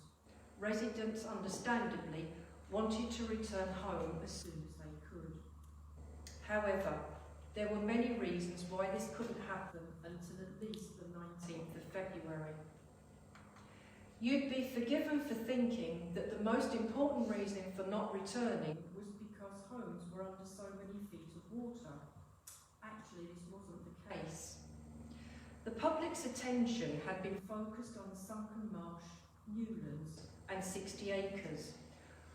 residents understandably wanted to return home as soon as they could. However, there were many reasons why this couldn't happen until at least the 19th of February. You'd be forgiven for thinking that the most important reason for not returning was because homes were under so many feet of water. Actually, this wasn't the case. The public's attention had been focused on Sunken Marsh, Newlands and 60 acres,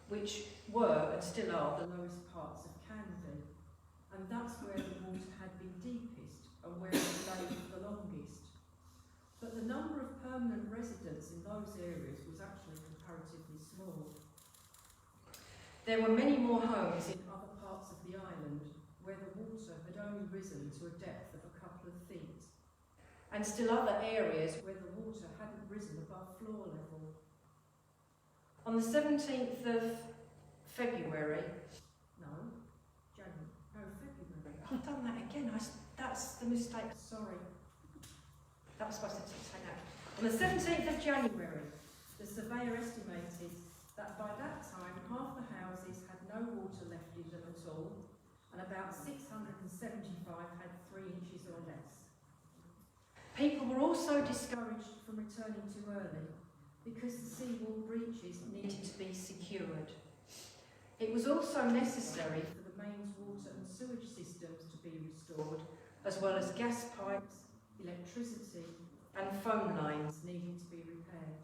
which were and still are the lowest parts of Canvey. And that's where the water had been deepest and where it lay the longest. But the number of permanent residents in those areas was actually comparatively small. There were many more homes in other parts of the island where the water had only risen to a depth of a couple of feet, and still other areas where the water hadn't risen above floor level. On the 17th of February, February. I've done that again. That's the mistake. Sorry. That was supposed to take that. On the 17th of January, the surveyor estimated that by that time half the houses had no water left in them at all, and about 675 had 3 inches or less. People were also discouraged from returning too early because the seawall breaches needed to be secured. It was also necessary for the mains water and sewage systems to be restored, as well as gas pipes, electricity and phone lines needing to be repaired.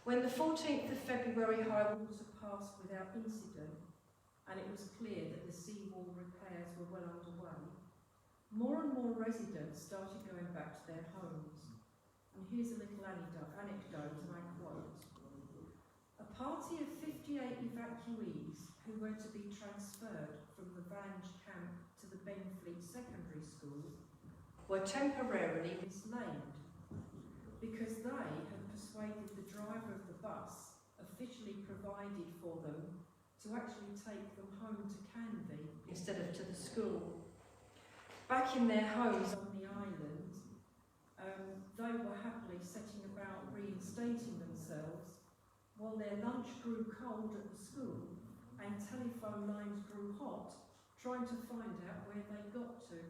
When the 14th of February high water passed without incident, and it was clear that the seawall repairs were well underway, more and more residents started going back to their homes. And here's a little anecdote, and I quote: "A party of 58 evacuees who were to be transferred from the Vange camp to the Benfleet Secondary School were temporarily mislaid because they had persuaded the driver of the bus officially provided for them to actually take them home to Canvey instead of to the school. Back in their homes on the island, they were happily setting about reinstating themselves while their lunch grew cold at the school and telephone lines grew hot, trying to find out where they got to."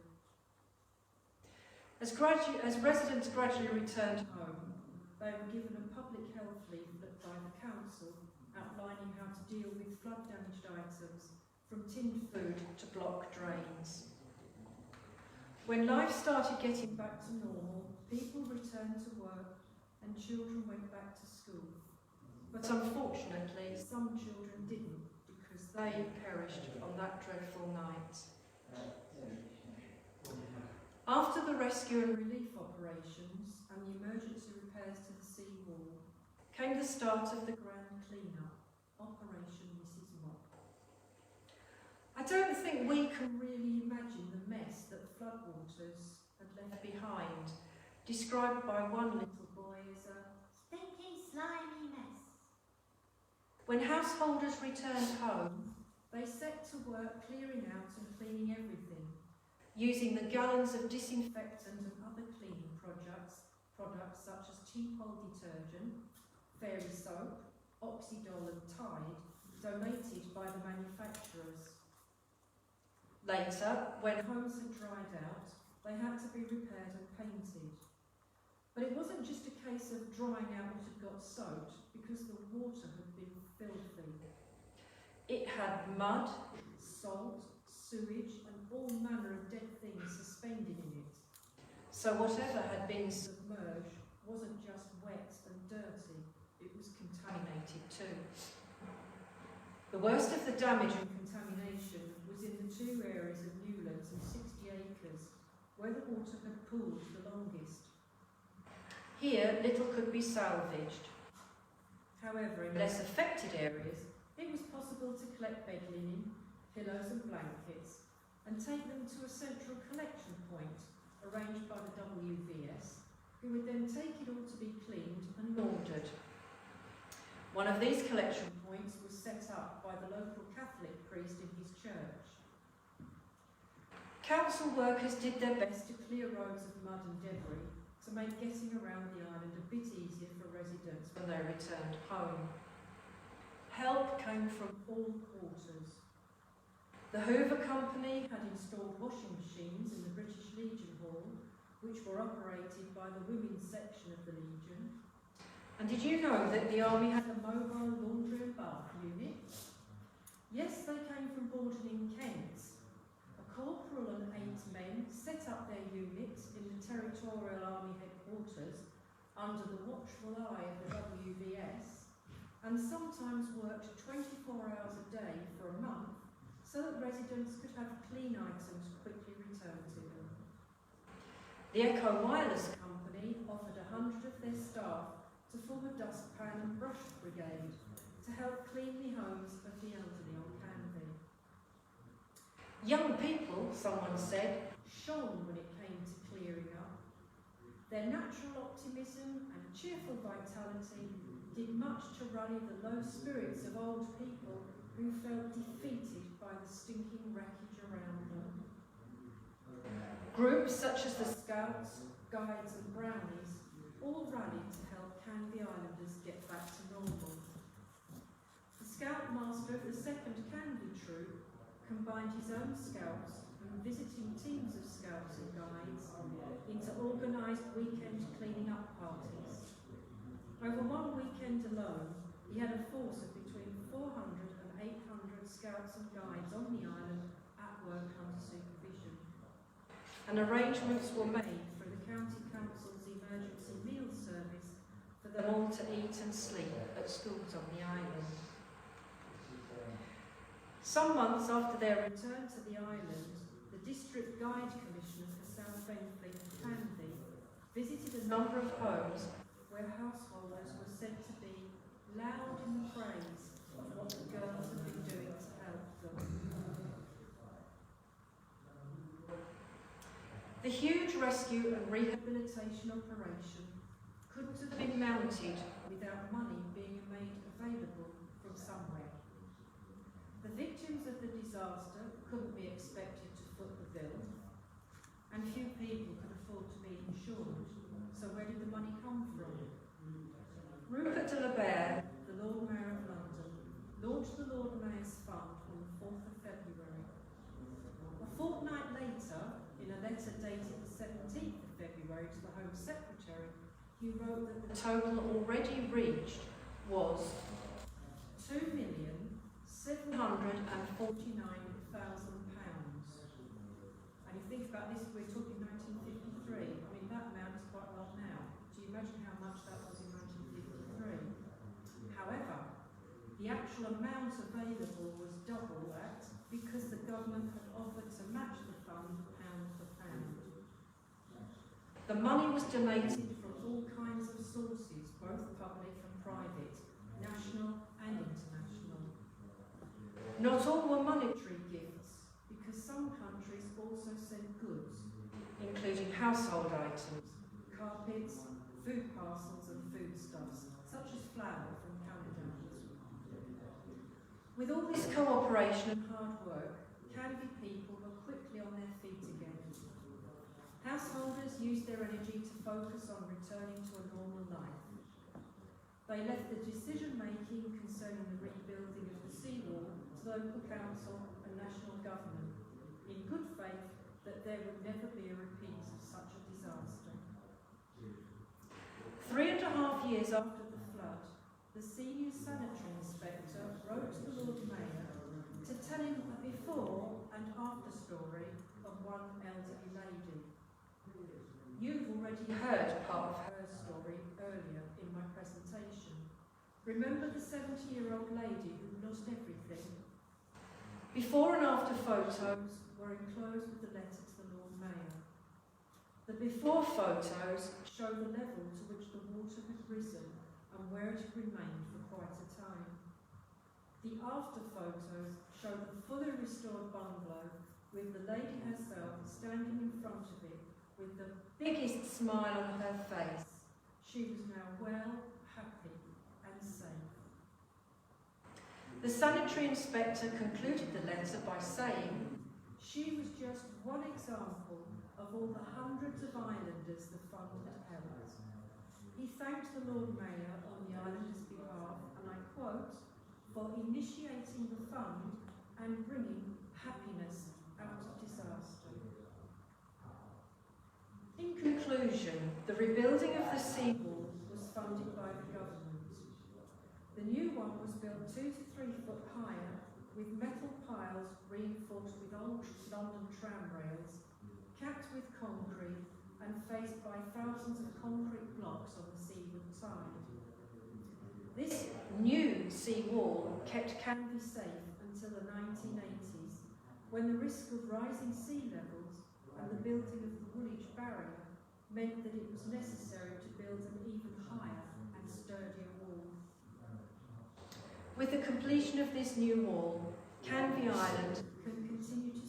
As residents gradually returned home, they were given a public health leaflet by the council outlining how to deal with flood-damaged items, from tinned food to block drains. When life started getting back to normal, people returned to work and children went back to school. But unfortunately, some children didn't, because they perished on that dreadful night. After the rescue and relief operations and the emergency repairs to the sea wall, came the start of the grand clean-up, Operation Mrs. Mop. I don't think we can really imagine the mess that floodwaters had left behind, described by one little boy as a stinky, slimy mess. When householders returned home, they set to work clearing out and cleaning everything, using the gallons of disinfectant and other cleaning products such as T-Pol detergent, fairy soap, Oxydol and Tide, donated by the manufacturers. Later, when homes had dried out, they had to be repaired and painted. But it wasn't just a case of drying out what had got soaked, because the water had been filthy. It had mud, salt, sewage and all manner of dead things suspended in it. So whatever had been submerged wasn't just wet and dirty, it was contaminated too. The worst of the damage and contamination was in the 2 areas of water had pooled the longest. Here, little could be salvaged. However, in less affected areas, it was possible to collect bed linen, pillows and blankets, and take them to a central collection point arranged by the WVS, who would then take it all to be cleaned and laundered. One of these collection points was set up by the local Catholic priest in his church. Council workers did their best to clear roads of mud and debris to make getting around the island a bit easier for residents when they returned home. Help came from all quarters. The Hoover Company had installed washing machines in the British Legion Hall, which were operated by the women's section of the Legion. And did you know that the Army had a mobile laundry and bath unit? Yes, they came from Borden in Kent. A corporal and 8 men set up their units in the Territorial Army headquarters under the watchful eye of the WVS, and sometimes worked 24 hours a day for a month so that residents could have clean items quickly returned to them. The Echo Wireless Company offered 100 of their staff to form a dustpan and brush brigade to help clean the homes of the elderly on Canvey. Young people, someone said, shone when it came to clearing up. Their natural optimism and cheerful vitality did much to rally the low spirits of old people who felt defeated by the stinking wreckage around them. Groups such as the Scouts, Guides and Brownies all rallied to help Canvey Islanders get back to normal. The Scoutmaster of the 2nd Canvey Troop combined his own scouts and visiting teams of scouts and guides into organised weekend cleaning up parties. Over one weekend alone, he had a force of between 400 and 800 scouts and guides on the island at work under supervision. And arrangements were made for the County Council's emergency meal service for them all to eat and sleep at schools on the island. Some months after their return to the island, the District Guide Commissioner for South Benfleet and Canvey visited a number of homes where householders were said to be loud in praise of what the girls had been doing to help them. The huge rescue and rehabilitation operation couldn't have been mounted without money being made available from somewhere. The victims of the disaster couldn't be expected to foot the bill, and few people could afford to be insured, so where did the money come from? Rupert de la Bear, the Lord Mayor of London, launched the Lord Mayor's Fund on the 4th of February. A fortnight later, in a letter dated the 17th of February to the Home Secretary, he wrote that the total already reached was £2,749,000. And if you think about this, we're talking 1953. I mean, that amount is quite a lot now. Do you imagine how much that was in 1953? However, the actual amount available was double that because the government had offered to match the fund pound for pound. The money was donated from all kinds of sources, both public and private, national and international. Not all were monetary gifts, because some countries also sent goods, including household items, carpets, food parcels and foodstuffs, such as flour from Canada. With all this cooperation and hard work, Canvey people were quickly on their feet again. Householders used their energy to focus on returning to a normal life. They left the decision-making concerning the rebuilding of the seawall to local council and national government, in good faith that there would never be a repeat of such a disaster. 3.5 years after the flood, the senior sanitary inspector wrote to the Lord Mayor to tell him a before and after story of one elderly lady. You've already heard part of her story earlier in my presentation. Remember the 70-year-old lady who lost everything? Before and after photos were enclosed with the letter to the Lord Mayor. The before photos show the level to which the water had risen and where it had remained for quite a time. The after photos show the fully restored bungalow with the lady herself standing in front of it with the biggest smile on her face. She was now well, happy and safe. The sanitary inspector concluded the letter by saying, "She was just one example of all the hundreds of islanders the fund had helped." He thanked the Lord Mayor on the islanders' behalf, and I quote, "for initiating the fund and bringing happiness out of disaster." In conclusion, the rebuilding of the seawall was funded by the government. The new one was built 2 to 3 foot higher, with metal piles reinforced with old London tram rails, capped with concrete and faced by thousands of concrete blocks on the seaward side. This new sea wall kept Canvey safe until the 1980s, when the risk of rising sea levels and the building of the Woolwich Barrier meant that it was necessary to build an even higher and sturdier wall. With the completion of this new wall, Canvey Island can continue to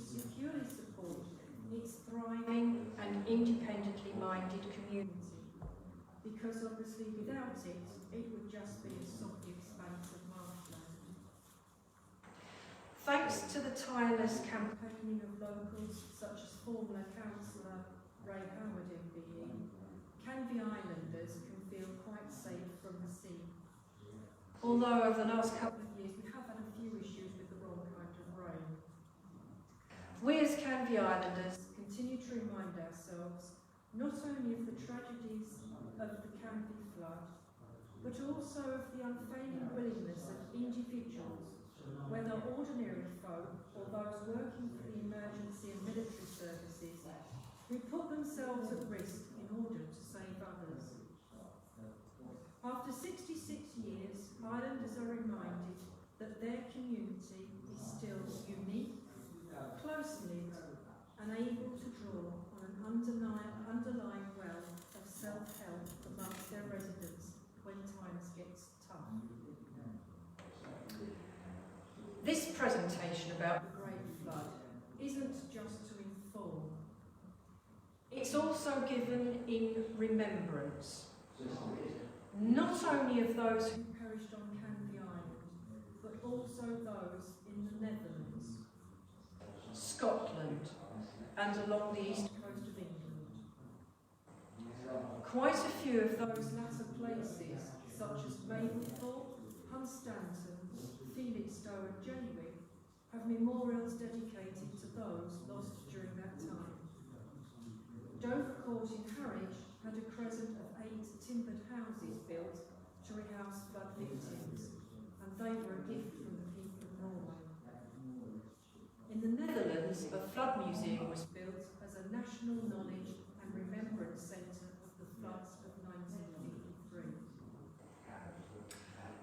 securely support its thriving and independently minded community, because obviously without it, it would just be a soggy expanse of marshland. Thanks to the tireless campaigning of locals such as former councillor Ray Howard MBE, Canvey Islanders can feel quite safe from the sea. Although over the last couple of years we have had a few issues with the wrong kind of rain. We as Canvey Islanders continue to remind ourselves not only of the tragedies of the Canvey flood, but also of the unfailing willingness of individuals, whether ordinary folk or those working for the emergency and military services, who put themselves at risk in order to save others. After 66 years, Islanders are reminded that their community is still unique, close-knit, and able to draw on an underlying well of self-help amongst their residents when times get tough. This presentation about the Great Flood isn't just to inform. It's also given in remembrance, not only of those who perished on Canvey Island, but also those in the Netherlands, Scotland, and along the east coast of England. Quite a few of those latter places, such as Mablethorpe, Hunstanton, Felixstowe and Jaywick, have memorials dedicated to those lost during that time. Dover Court in Harwich had a crescent of 8 timbered houses built to rehouse flood victims, and they were a gift from the people of Norway. In the Netherlands, a flood museum was built as a national knowledge and remembrance centre of the floods of 1953.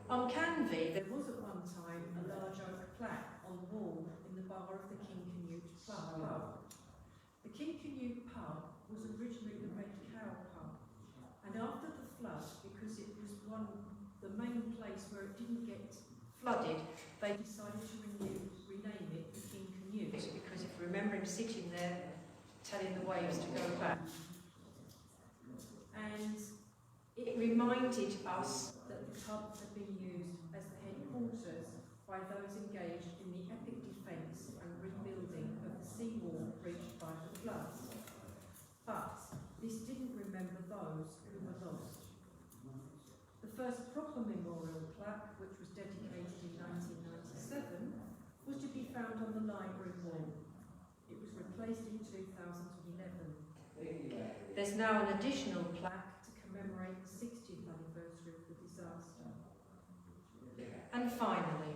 On Canvey, there was at one time a large oak plaque on the wall in the bar of the Canute pub. The Canute pub was originally the Red Cow pub, and after the flood, because it was the main place where it didn't get flooded, they decided to rename it the Canute, because if you remember him sitting there telling the waves to go back. And it reminded us that the pub had been used as the headquarters by those engaged in the epic defence and rebuilding of the seawall breached by the floods. But this didn't remember those who were lost. The first proper memorial plaque, which was dedicated in 1997, was to be found on the library wall. It was replaced in 2011. There's now an additional plaque to commemorate the 60th anniversary of the disaster. And finally,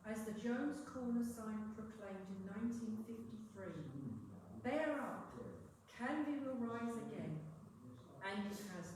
as the Jones Corner sign proclaimed in 1953, "Bear up, Canvey will rise again," and it has